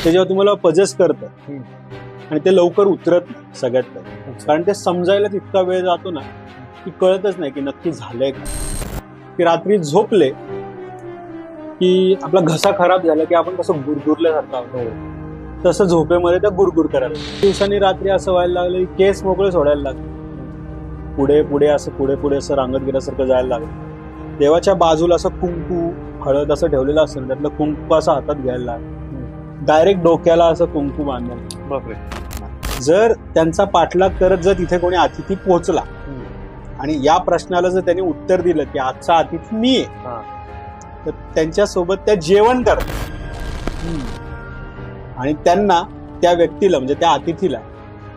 ते जेव्हा तुम्हाला पजेस करतं आणि ते लवकर उतरत नाही सगळ्यात पहिले, कारण ते समजायला तितका वेळ जातो ना की कळतच नाही की नक्की झालंय का. की रात्री झोपले की आपला घसा खराब झाला की आपण कसं गुरगुरल्यासारखं होतो, तसं झोपेमध्ये त्या गुरगुर करायला दिवसांनी रात्री असं व्हायला लागलं की केस मोकळे सोडायला लागले, पुढे पुढे असं रांगत गेल्यासारखं जायला लागलं. देवाच्या बाजूला असं कुंकू हळद असं ठेवलेलं असेल, त्यातलं कुंकू असं हातात घ्यायला लागलं, डायरेक्ट डोक्याला असं कुंकू बांधलं. बापरे. जर त्यांचा पाठलाग करत जर तिथे कोणी अतिथी पोहोचला आणि या प्रश्नाला जर त्यांनी उत्तर दिलं की आजचा अतिथी मी आहे, तर त्यांच्यासोबत त्या जेवण करतात आणि त्यांना, त्या व्यक्तीला म्हणजे त्या अतिथीला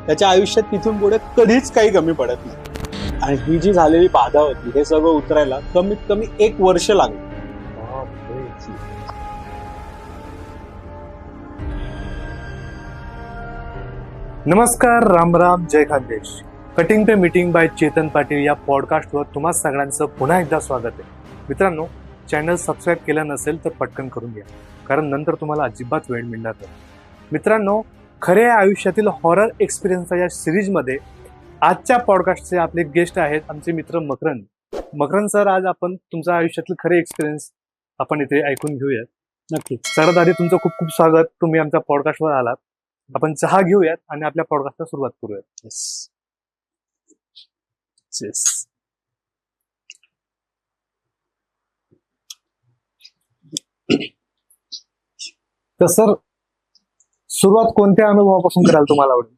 त्याच्या आयुष्यात तिथून पुढे कधीच काही कमी पडत नाही. आणि ही जी झालेली बाधा होती हे सगळं उतरायला कमीत कमी 1 वर्ष लागलं. नमस्कार, राम राम, जय Khandesh. Cutting pay meeting by Chetan Patil या पॉडकास्टवर तुम्हा सगळ्यांचं पुन्हा एकदा स्वागत आहे. मित्रांनो, चॅनल सबस्क्राईब केलं नसेल तर पटकन करून घ्या, कारण नंतर तुम्हाला अजिबात वेळ मिळणार नाही. मित्रांनो, खऱ्या आयुष्यातील हॉरर एक्सपिरियन्सच्या या सिरीजमध्ये आजच्या पॉडकास्टचे आपले गेस्ट आहेत आमचे मित्र मकरंद. मकरंद सर, आज आपण तुमच्या आयुष्यातील खरे एक्सपिरियन्स आपण इथे ऐकून घेऊयात. नक्कीच. सर्वात आधी तुमचं खूप खूप स्वागत, तुम्ही आमच्या पॉडकास्टवर आलात. आपण चहा घेऊयात आणि आपल्या पॉडकास्टला सुरुवात करूयात. तर सर, सुरुवात कोणत्या अनुभवापासून करायला तुम्हाला आवडेल?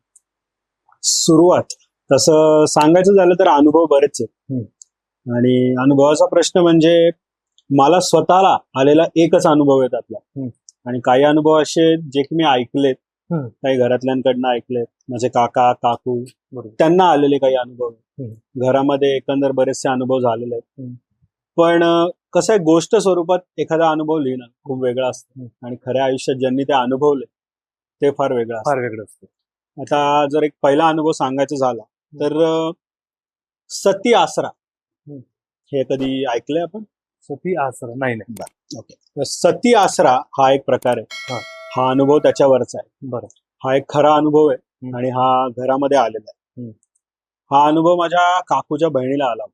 सुरुवात तसं सांगायचं झालं तर अनुभव बरेच आहेत. आणि अनुभवाचा प्रश्न म्हणजे मला स्वतःला आलेला एकच अनुभव आहे त्यातला. आणि काही अनुभव असे जे की मी ऐकलेत, काही घरातल्यांकडनं ऐकलेत, माझे काका काकू त्यांना आलेले काही अनुभव. घरामध्ये एकंदर बरेचसे अनुभव झालेले आहेत. पण कसं आहे, गोष्ट स्वरूपात एखादा अनुभव लिहिणं खूप वेगळा असतं आणि खऱ्या आयुष्यात ज्यांनी ते अनुभवले ते फार वेगळं असतं. आता जर एक पहिला अनुभव सांगायचा झाला तर सती आसरा, हे कधी ऐकलंय आपण? सती आसरा नाही. ओके. सती आसरा हा एक प्रकार आहे. हा अनुभव त्याच्यावरचा आहे. बरं. हा एक खरा अनुभव आहे आणि हा घरामध्ये आलेला आहे. हा अनुभव माझ्या काकूच्या बहिणीला आला.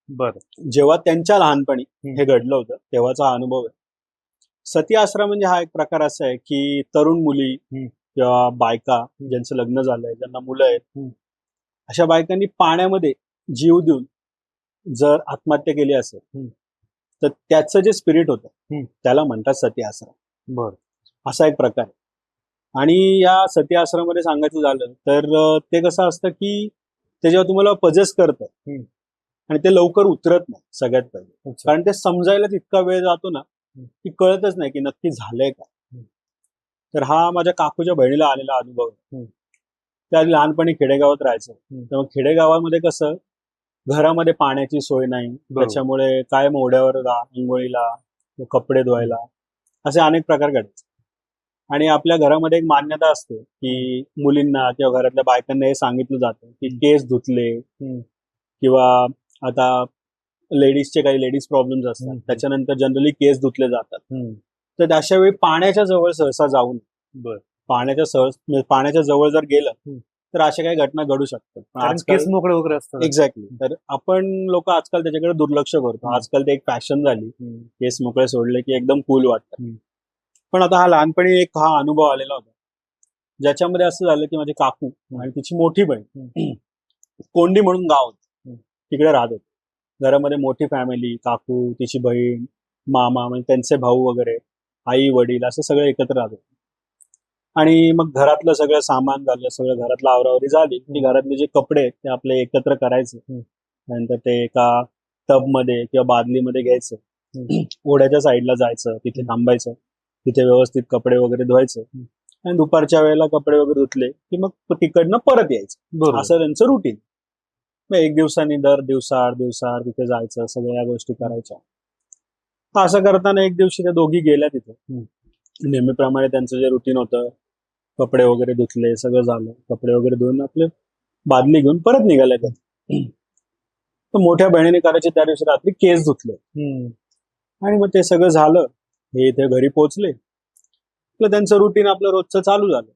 बरं. जेव्हा त्यांच्या लहानपणी हे घडलं होतं तेव्हाचा अनुभव आहे. सती आसरा म्हणजे हा एक प्रकार असा आहे की तरुण मुली किंवा बायका ज्यांचं लग्न झालंय, ज्यांना मुलं आहेत, अशा बायकांनी पाण्यामध्ये जीव देऊन जर आत्महत्या केली असेल तर त्याचं जे स्पिरिट होतं त्याला म्हणतात सती आसरा. बरं. असा एक प्रकार आहे. आणि या सती आश्रमामध्ये सांगायचं झालं तर ते कसं असतं की ते जेव्हा तुम्हाला पजेस करतं आणि ते लवकर उतरत नाही सगळ्यात पहिले, कारण ते समजायला तितका वेळ जातो ना की कळतच नाही की नक्की झालंय का. तर हा माझ्या काकूच्या बहिणीला आलेला अनुभव आहे. त्या लहानपणी खेडेगावात राहायचं, तर मग खेडेगावामध्ये कसं घरामध्ये पाण्याची सोय नाही, त्याच्यामुळे काय ओढ्यावर अंघोळीला, कपडे धुवायला असे अनेक प्रकार घडायचे. आणि आपल्या घरामध्ये एक मान्यता असते की मुलींना किंवा घरातल्या बायकांना हे सांगितलं जातं की केस धुतले किंवा आता लेडीजचे काही लेडीज प्रॉब्लेम्स असतात त्याच्यानंतर जनरली केस धुतले जातात. तर अशा वेळी पाण्याच्या जवळ सहसा जाऊ नये. पाण्याच्या जवळ जर गेलं तर अशा काही घटना घडू शकतात. केस मोकळे वगैरे असतात. एक्झॅक्टली. तर आपण लोक आजकाल त्याच्याकडे दुर्लक्ष करतो. आजकाल ते एक फॅशन झाली, केस मोकळे सोडले की एकदम कूल वाटतं. पण आता हा लहानपणी एक हा अनुभव आलेला होता ज्याच्यामध्ये असं झालं की माझी काकू आणि तिची मोठी बहीण, कोंडी म्हणून गाव होतं, तिकडे राहत होते. घरामध्ये मोठी फॅमिली, काकू, तिची बहीण, मामा म्हणजे त्यांचे भाऊ वगैरे, आई वडील असं सगळं एकत्र राहत होते. आणि मग घरातलं सगळं सामान झालं, सगळं घरातलं आवरावरी झाली की घरातले जे कपडे आहेत ते आपले एकत्र करायचे, नंतर ते एका टब मध्ये किंवा बादलीमध्ये घ्यायचं, ओढ्याच्या साईडला जायचं, तिथे थांबायचं, तिथे व्यवस्थित कपडे वगैरे धुवायचे आणि दुपारच्या वेळेला कपडे वगैरे धुतले की मग तिकडनं परत यायचं. असं त्यांचं रुटीन. मग एक दिवसांनी दर दिवसाआड तिथे जायचं, सगळ्या गोष्टी करायच्या. असं करताना एक दिवशी त्या दोघी गेल्या तिथे. नेहमीप्रमाणे त्यांचं जे रुटीन होतं, कपडे वगैरे धुतले, सगळं झालं, कपडे वगैरे धुवून आपले बादली घेऊन परत निघाले. तर मोठ्या बहिणीने करायचे त्या दिवशी रात्री केस धुतले. आणि मग ते सगळं झालं, हे इथे घरी पोहोचले आपलं त्यांचं रुटीन आपलं रोजचं चालू झालं.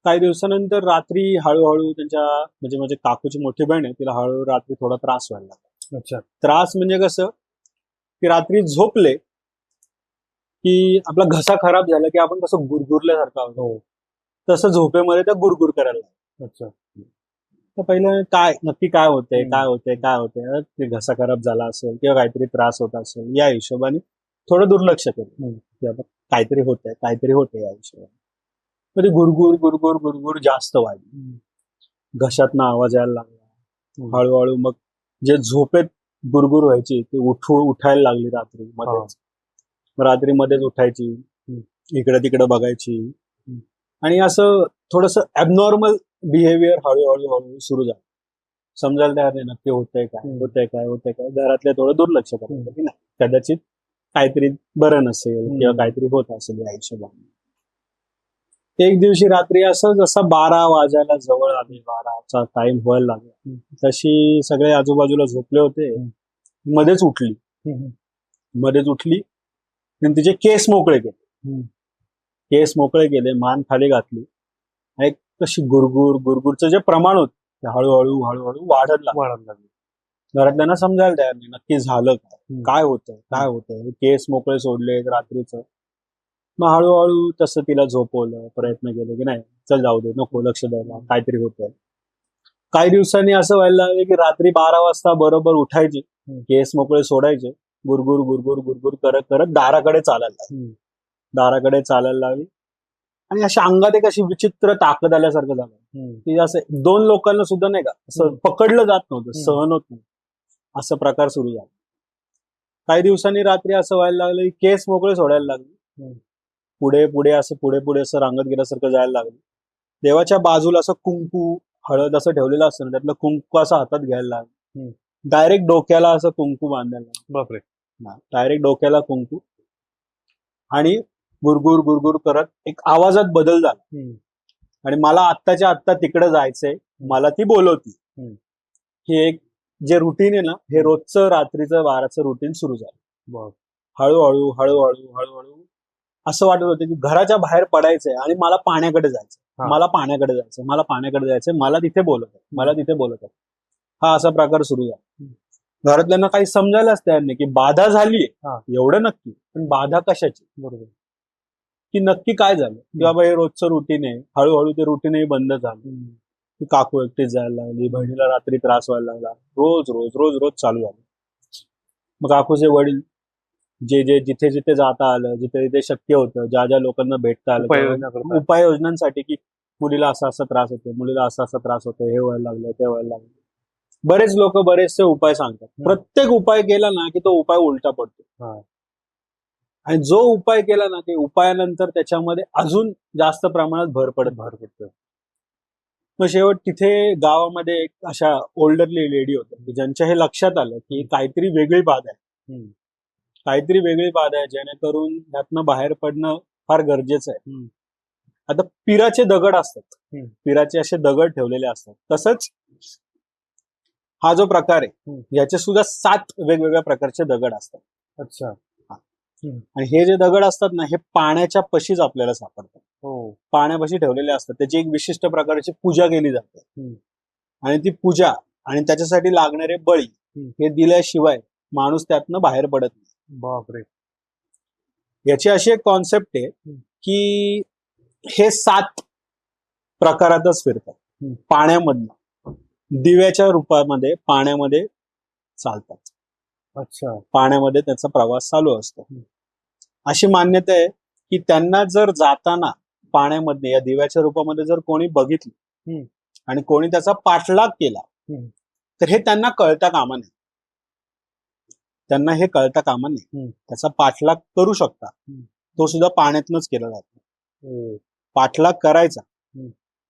काही दिवसानंतर रात्री हळूहळू त्यांच्या म्हणजे म्हणजे काकूची मोठी बहीण आहे, तिला हळूहळू रात्री थोडा त्रास व्हायला लागला. अच्छा. त्रास म्हणजे कसं की रात्री झोपले की आपला घसा खराब झाला की आपण कसं गुरगुरल्यासारखं होतो, तसं झोपेमध्ये त्या गुरगुर करायला लागल्या. अच्छा. तर पहिलं काय नक्की काय होतंय काय होतंय काय होतंय, ते घसा खराब झाला असेल किंवा काहीतरी त्रास होत असेल, या हिशोबाने थोडं दुर्लक्ष केलं की आता काहीतरी होतंय या हिशोबाने. तर ती गुरगुर गुरगुर गुरगुर जास्त वाढली, घशातनं आवाज यायला लागला. हळूहळू मग जे झोपेत गुरगुर व्हायची ते उठायला लागली रात्री मध्येच. रात्री मध्येच उठायची, इकडे तिकडे बघायची आणि असं थोडस ऍबनॉर्मल बिहेवियर हळूहळू हळूहळू सुरू झालं. समजायला तयार नाही नक्की होतंय काय. घरातले थोडं दुर्लक्ष करायचं की नाही कदाचित काहीतरी बरं नसेल किंवा काहीतरी होत असेल या हिशोबाने. एक दिवशी रात्री असं जसा 12 वाजायला जवळ आले, 12चा टाइम व्हायला लागला, तशी सगळे आजूबाजूला झोपले होते, मध्येच उठली आणि तिचे केस मोकळे केले, मान खाली घातली आणि कशी गुरगुरचं जे प्रमाण होतं ते हळूहळू वाढत लागलं. घरातल्यांना समजायला तयार नाही नक्की झालं काय होतंय. केस मोकळे सोडले रात्रीचं. मग हळूहळू तसं तिला झोपवलं, प्रयत्न केले की नाही चल जाऊ दे, नको लक्ष द्यायला, काहीतरी होतंय. काही दिवसांनी असं व्हायला लागलं की रात्री 12 वाजता बरोबर उठायची, केस मोकळे सोडायचे, गुरगुर करत दाराकडे चालायला लागली आणि अशा अंगात एक अशी विचित्र ताकद आल्यासारखं झालं की असं 2 लोकांना सुद्धा नाही का असं पकडलं जात नव्हतं, सहन होत नव्हतं, असं प्रकार सुरू झाला. काही दिवसांनी रात्री असं व्हायला लागलं की केस मोकळे सोडायला लागले, पुढे असं रांगत गेल्यासारखं जायला लागलं. देवाच्या बाजूला असं कुंकू हळद असं ठेवलेलं असतं ना, त्यातलं कुंकू असं हातात घ्यायला लागलं. डायरेक्ट डोक्याला असं कुंकू बांधायला लागलं. बापरे. डायरेक्ट डोक्याला कुंकू आणि गुरगुर करत एक आवाजात बदल झाला आणि मला आत्ताच्या आत्ता तिकडे जायचंय, मला ती बोलवती. हे एक जे रुटीन आहे ना, हे रोजचं रात्रीचं 12चं रुटीन सुरू झालं. हळूहळू असं वाटत होतं की घराच्या बाहेर पडायचंय आणि मला पाण्याकडे जायचं, मला तिथे बोलत आहे. हा असा प्रकार सुरू झाला. घरातल्यांना काही समजायलाच तयार नाही की बाधा झालीये एवढं नक्की, पण बाधा कशाची, बरोबर की नक्की काय झालं की बाबा हे रोजचं रुटीन आहे. हळूहळू ते रुटीनही बंद झालं की काकू एकटीच जायला लागली, बहिणीला रात्री त्रास व्हायला लागला, रोज चालू झालं. मग काकूचे वडील जिथे जाता आलं, जिथे शक्य होतं, ज्या लोकांना भेटता आलं उपाययोजनांसाठी की मुलीला असा त्रास होतो, हे व्हायला लागलं ते व्हायला लागलं. बरेच लोक बरेचसे उपाय सांगतात. प्रत्येक उपाय केला ना की तो उपाय उलटा पडतो आणि जो उपाय केला ना ते उपायानंतर त्याच्यामध्ये अजून जास्त प्रमाणात भर पडतो. मग शेवट तिथे गावामध्ये एक अशा ओल्डरली लेडी होत्या की ज्यांच्या हे लक्षात आलं की काहीतरी वेगळी बाधा आहे, जेणेकरून त्यातनं बाहेर पडणं फार गरजेचं आहे. आता पिराचे दगड असतात, पिराचे असे दगड ठेवलेले असतात. तसंच हा जो प्रकार आहे याचे सुद्धा 7 वेगवेगळ्या प्रकारचे दगड असतात. अच्छा. आणि हे जे दगड असतात ना, हे पाण्याच्या पशीच आपल्याला सापडतात. पाण्यापाशी ठेवलेले असतात. त्याची एक विशिष्ट प्रकारची पूजा केली जाते आणि ती पूजा आणि त्याच्यासाठी लागणारे बळी हे दिल्याशिवाय माणूस त्यातनं बाहेर पडत नाही. बापरे. याची अशी एक कॉन्सेप्ट आहे की हे 7 प्रकारातच फिरतात. पाण्यामधनं दिव्याच्या रूपामध्ये पाण्यामध्ये चालतात. अच्छा. पाण्यामध्ये त्याचा प्रवास चालू असतो. अशी मान्यता आहे की त्यांना जर जाताना पाण्यामध्ये या दिव्याच्या रूपामध्ये जर कोणी बघितलं आणि कोणी त्याचा पाठलाग केला तर हे त्यांना कळता कामा नये. त्याचा पाठलाग करू शकता, तो सुद्धा पाण्यातनच केला जातो. पाठलाग करायचा,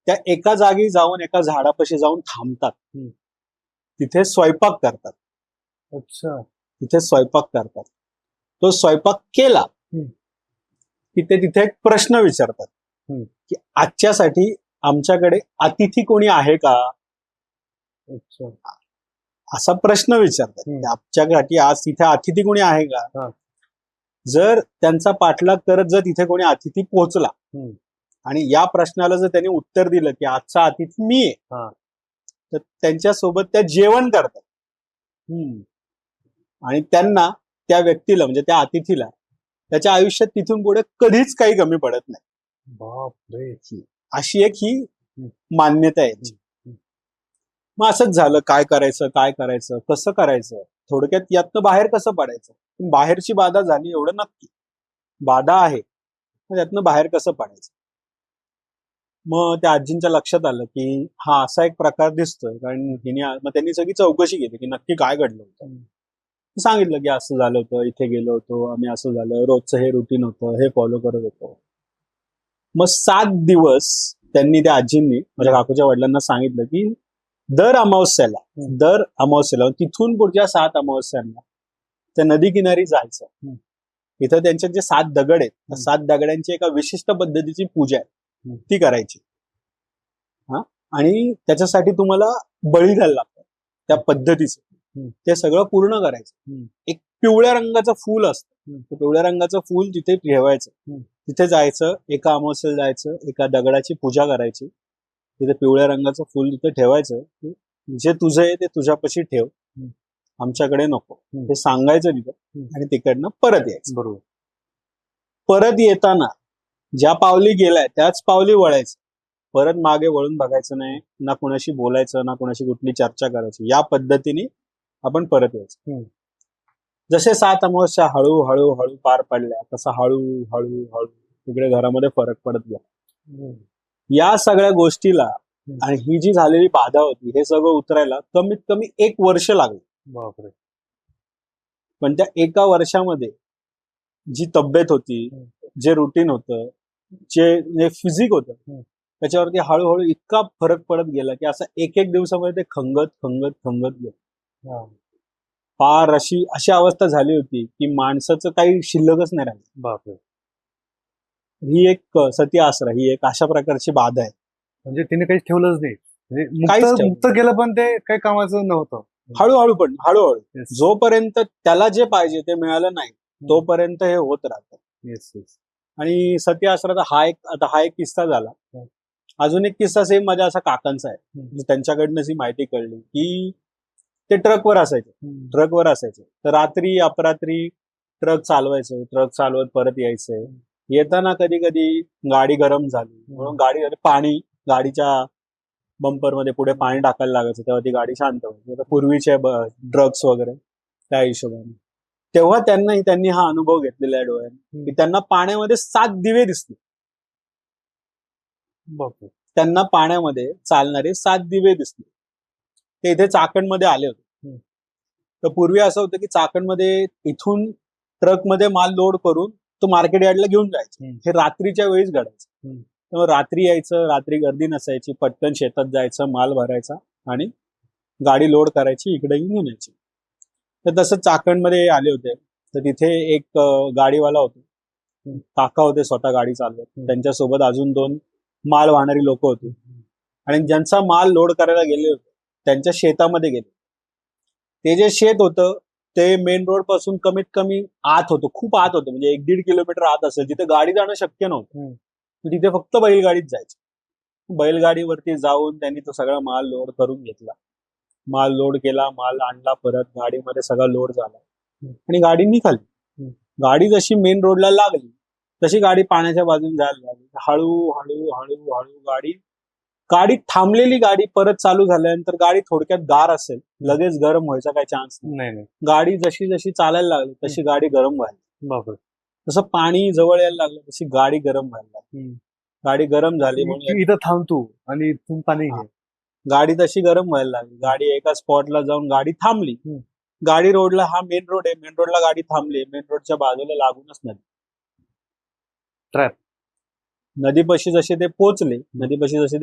त्या एका जागी जाऊन एका झाडापाशी जाऊन थांबतात, तिथे स्वयंपाक करतात. अच्छा. तो स्वयंपाक केला की ते तिथे एक प्रश्न विचारतात की आजच्यासाठी आमच्याकडे अतिथी कोणी आहे का. अच्छा. असा प्रश्न विचारतात. आमच्यासाठी आज तिथे अतिथी कोणी आहे का. जर त्यांचा पाठलाग करत जर तिथे कोणी अतिथी पोहोचला आणि या प्रश्नाला जर त्यांनी उत्तर दिलं की आजचा अतिथी मी आहे, तर त्यांच्यासोबत त्या जेवण करतात आणि त्यांना, त्या व्यक्तीला म्हणजे त्या अतिथीला त्याच्या आयुष्यात तिथून पुढे कधीच काही कमी पडत नाही. बापरे. अशी एक ही मान्यता आहे. मग असंच झालं, काय करायचं कसं करायचं, थोडक्यात यातनं बाहेर कसं पडायचं. बाहेरची बाधा झाली एवढं नक्की, बाधा आहे, त्यातनं बाहेर कसं पडायचं. मग त्या आजींच्या लक्षात आलं की हा असा एक प्रकार दिसतोय, कारण मग त्यांनी सगळी चौकशी केली की नक्की काय घडलं होतं. सांगितलं की असं झालं होतं, इथे गेलो होतो आम्ही, असं झालं, रोजचं हे रुटीन होतं, हे फॉलो करत होतो. मग 7 दिवस त्यांनी, त्या आजींनी माझ्या काकूच्या वडिलांना सांगितलं की दर अमावस्येला तिथून पुढच्या 7 अमावस्यांना त्या नदी किनारी जायचं. इथं त्यांचे जे 7 दगड आहेत, त्या 7 दगडांची एका विशिष्ट पद्धतीची पूजा आहे, ती करायची. आणि त्याच्यासाठी तुम्हाला बळी द्यायला लागतं त्या पद्धतीचं. ते सगळं पूर्ण करायचं. एक पिवळ्या रंगाचं फूल असतं, पिवळ्या रंगाचं फूल तिथे ठेवायचं. तिथे जायचं, एका अमावस्येला जायचं, एका दगडाची पूजा करायची, तिथे पिवळ्या रंगाचं फूल तिथे ठेवायचं. जे तुझं आहे ते तुझ्यापाशी ठेव, आमच्याकडे नको, हे सांगायचं तिथं. आणि तिकडनं परत यायचं. बरोबर. परत येताना ज्या पावली गेलाय त्याच पावली वळायचं, परत मागे वळून बघायचं नाही, ना कोणाशी बोलायचं, ना कोणाशी कुठली चर्चा करायची. या पद्धतीने आपण परत यायचं. जसे 7 अमावस्या हळूहळू पार पडल्या, तसा हळूहळू तिकडे घरामध्ये फरक पडत गेला. या सगळ्या गोष्टीला आणि ही जी झालेली बाधा होती, हे सगळं उतरायला कमीत कमी 1 वर्ष लागलं. बापरे. पण त्या 1 वर्षामध्ये जी तब्येत होती, जे रुटीन होतं, जे फिजिक होतं, त्याच्यावरती हळूहळू इतका फरक पडत गेला की असं एक दिवसामध्ये ते खंगत गेलं. फार अशी अवस्था झाली होती की माणसाचं काही शिल्लकच नाही राहिलं. बापरे. ही एक सती आसरा, ही एक अशा प्रकारची बाधा आहे. म्हणजे तिने काहीच ठेवलंच नाही, म्हणजे काहीच मुक्त केलं पण ते काही कामाचं नव्हतं. हळूहळू जोपर्यंत त्याला जे पाहिजे ते मिळालं नाही तोपर्यंत हे होत राहतं. आणि सती आसराचा हा एक किस्सा झाला. अजून एक किस्सा सेम माझ्या असा काकांचा आहे. त्यांच्याकडनं ही माहिती कळली की ते ट्रकवर असायचे. तर रात्री अपरात्री ट्रक चालवत परत यायचंय. येताना कधी कधी गाडी गरम झाली म्हणून गाडीच्या बंपर मध्ये पुढे पाणी टाकायला लागायचं, तेव्हा ती गाडी शांत व्हायची. पूर्वीचे ड्रग्स वगैरे त्या हिशोबाने. तेव्हा त्यांनी हा अनुभव घेतलेला आहे डोळ्याने की त्यांना पाण्यामध्ये 7 दिवे दिसले. त्यांना पाण्यामध्ये चालणारे 7 दिवे दिसले. ते इथे चाकणमध्ये आले होते. तर पूर्वी असं होतं की चाकणमध्ये इथून ट्रकमध्ये माल लोड करून तो मार्केट यार्डला घेऊन जायचं. हे रात्रीच्या वेळीच घडायचं. तर रात्री यायचं, रात्री गर्दी नसायची, पटकन शेतात जायचं, माल भरायचा आणि गाडी लोड करायची, इकडे घेऊन यायची. तर तसं चाकणमध्ये आले होते. तर तिथे एक गाडीवाला होता, काका होते, स्वतः गाडी चालवत. त्यांच्यासोबत अजून 2 माल वाहणारी लोक होती. आणि ज्यांचा माल लोड करायला गेले होते त्यांच्या शेतामध्ये गेले. ते जे शेत होतं ते मेन रोड पासून कमीत कमी आत होतं, खूप आत होतं, म्हणजे 1-1.5 किलोमीटर आत असेल. तिथे गाडी जाणं शक्य नव्हतं. तिथे फक्त बैलगाडीत जायचं. बैलगाडीवरती जाऊन त्यांनी तो सगळा माल लोड करून घेतला. माल लोड केला, माल आणला, परत गाडीमध्ये सगळा लोड झाला आणि गाडी निघाली. गाडी जशी मेन रोडला लागली तशी गाडी पाण्याच्या बाजूने जायला लागली. हळू गाडी थांबलेली गाडी परत चालू झाल्यानंतर गाडी थोडक्यात गार असेल, लगेच गरम व्हायचा काही चान्स नाही. गाडी जशी जशी चालायला लागली तशी गाडी गरम व्हायला. तसं पाणी जवळ यायला लागलं तशी गाडी गरम व्हायला लागली. गाडी गरम झाली म्हणून इथं थांबतो आणि इथून पाणी घे. गाडी तशी गरम व्हायला लागली. गाडी एका स्पॉटला जाऊन गाडी थांबली. गाडी रोडला, हा मेन रोड आहे, मेन रोडला गाडी थांबली. मेन रोडच्या बाजूला लागूनच नदी. ट्रॅप. नदीपाशी जसे ते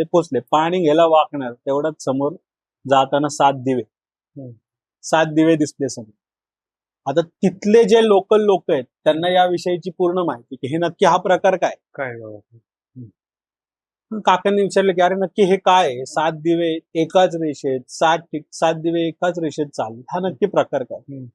पोचले, पाणी घ्यायला वाकणार तेवढ्याच समोर जाताना 7 दिवे दिसले समोर. आता तिथले जे लोकल लोक आहेत त्यांना या विषयीची पूर्ण माहिती की हे नक्की हा प्रकार काय. काकांनी विचारलं की अरे नक्की हे काय आहे, 7 दिवे एकाच रेषेत, 7 दिवे एकाच रेषेत चालले, हा नक्की प्रकार काय.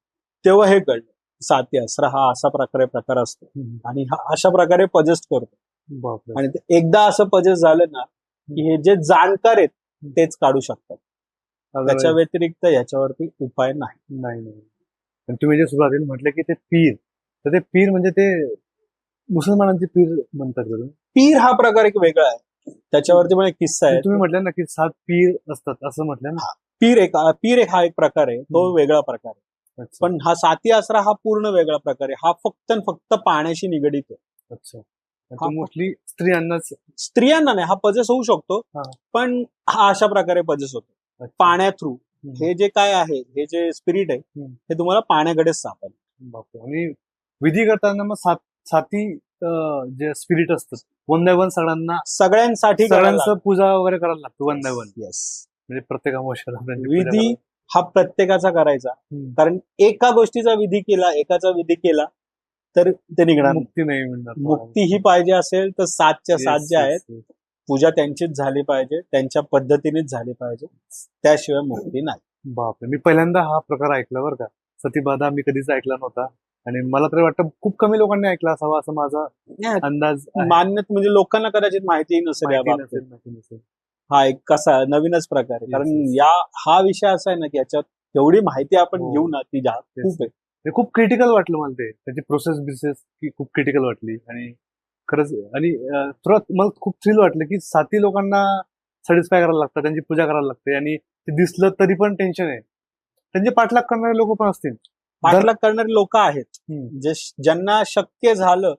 तेव्हा हे कळलं साती असरा हा असा प्रकार असतो आणि हा अशा प्रकारे पजेस्ट करतो. बापरे. आणि ते एकदा असं पजेस्ट झालं ना की हे जे जाणकार आहेत तेच काढू शकतात. त्याच्या व्यतिरिक्त याच्यावरती उपाय नाही. नाही. आणि तुम्ही जे सुरुवातीला म्हटलं की ते पीर, तर ते पीर म्हणजे ते मुसलमानांचे पीर म्हणतात का तुम्ही? पीर हा प्रकार एक वेगळा आहे. त्याच्यावरती पण एक किस्सा आहे. तुम्ही म्हटलं ना की 7 पीर असतात असं म्हटलं ना. पीर एक हा एक प्रकार आहे, तो वेगळा प्रकार आहे. अच्छा. पण हा साती आसरा हा पूर्ण वेगळा प्रकार आहे. हा फक्त आणि फक्त पाण्याशी निगडीत आहे. अच्छा. तो मोस्टली स्त्रियांनाच. स्त्रियांना नाही, हा पजेस होऊ शकतो, पण हा अशा प्रकारे पजेस होतो पाण्या थ्रू. हे जे काय आहे, हे जे स्पिरिट आहे हे तुम्हाला पाण्याकडेच सापडेल. बापरे. आणि विधी करताना मग साती जे स्पिरिट असतात वन बाय वन सगळ्यांसाठी सगळ्यांचं पूजा वगैरे करायला लागतं वन बाय वन. येस. म्हणजे प्रत्येक अमावस्याला विधी हा प्रत्येकाचा करायचा, कारण एका गोष्टीचा विधी केला, एकाचा विधी केला तर ते निघणार. मुक्ती नाही मिळणार. मुक्ती ही पाहिजे असेल तर 7च्या 7 जे आहेत पूजा त्यांचीच झाली पाहिजे, त्यांच्या पद्धतीनेच झाली पाहिजे, त्याशिवाय मुक्ती नाही. बापरे. मी पहिल्यांदा हा प्रकार ऐकला बरं का. सतीबाधा मी कधीच ऐकला नव्हता आणि मला तरी वाटतं खूप कमी लोकांनी ऐकला असावा असं माझा अंदाज. मान्य म्हणजे लोकांना कदाचित माहिती नसेल. हा एक कसा नवीनच प्रकार आहे, कारण हा विषय असा आहे ना की याच्यात एवढी माहिती आपण घेऊ ना ती खूप आहे. ते खूप क्रिटिकल वाटलं मला ते. त्याची प्रोसेस की खूप क्रिटिकल वाटली आणि खरंच. आणि मला खूप थ्रिल वाटलं की 7 लोकांना सॅटिस्फाय करायला लागतं, त्यांची पूजा करायला लागते आणि ते दिसलं तरी पण टेन्शन आहे. त्यांचे पाठलाग करणारे लोक पण असतील. पाठलाग करणारे लोक आहेत ज्यांना शक्य झालं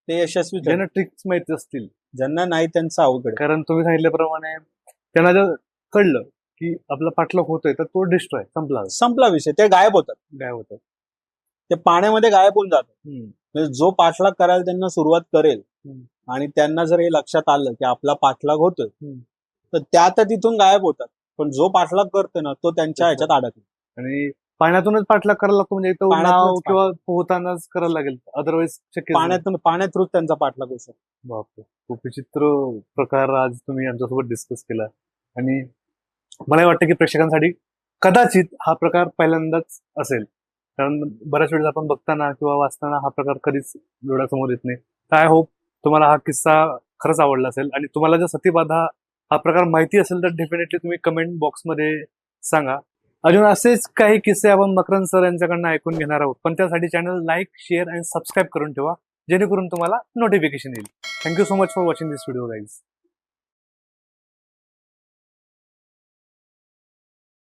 ते यशस्वी, ज्यांना ट्रिक्स माहित असतील, ज्यांना नाही त्यांचं अवघड. कारण तुम्ही सांगितल्याप्रमाणे त्यांना जर कळलं की आपला पाठलाग होतोय तर तो डिस्ट्रॉय संपला विषय. ते गायब होतात. ते पाण्यामध्ये गायब होऊन जातात. म्हणजे जो पाठलाग करायला त्यांना सुरुवात करेल आणि त्यांना जर हे लक्षात आलं की आपला पाठलाग होतोय तर त्या तिथून गायब होतात. पण जो पाठलाग करतो ना तो त्यांच्या ह्याच्यात अडकतो. आणि पाण्यातूनच पाठलाग करायला लागतो, म्हणजे तो नाव किंवा पोहतानाच करायला लागेल, अदरवाईज शक्य पाण्यात थ्रू त्यांचा पाठलाग होऊ शकतो. बापरे. खूप विचित्र प्रकार आज तुम्ही आमच्यासोबत डिस्कस केला आणि मला वाटतं की प्रेक्षकांसाठी कदाचित हा प्रकार पहिल्यांदाच असेल, कारण बऱ्याच वेळेस आपण बघताना किंवा वाचताना हा प्रकार कधीच डोळ्यासमोर येत नाही. तर आय होप तुम्हाला हा किस्सा खरंच आवडला असेल आणि तुम्हाला जर सतीबाधा हा प्रकार माहिती असेल तर डेफिनेटली तुम्ही कमेंट बॉक्समध्ये सांगा. अजून असेच काही किस्से आपण मकरंद सर यांच्याकडनं ऐकून घेणार आहोत, पण त्यासाठी चॅनल लाईक, शेअर आणि सबस्क्राईब करून ठेवा, जेणेकरून तुम्हाला नोटिफिकेशन येईल. Thank you so much for watching this video guys.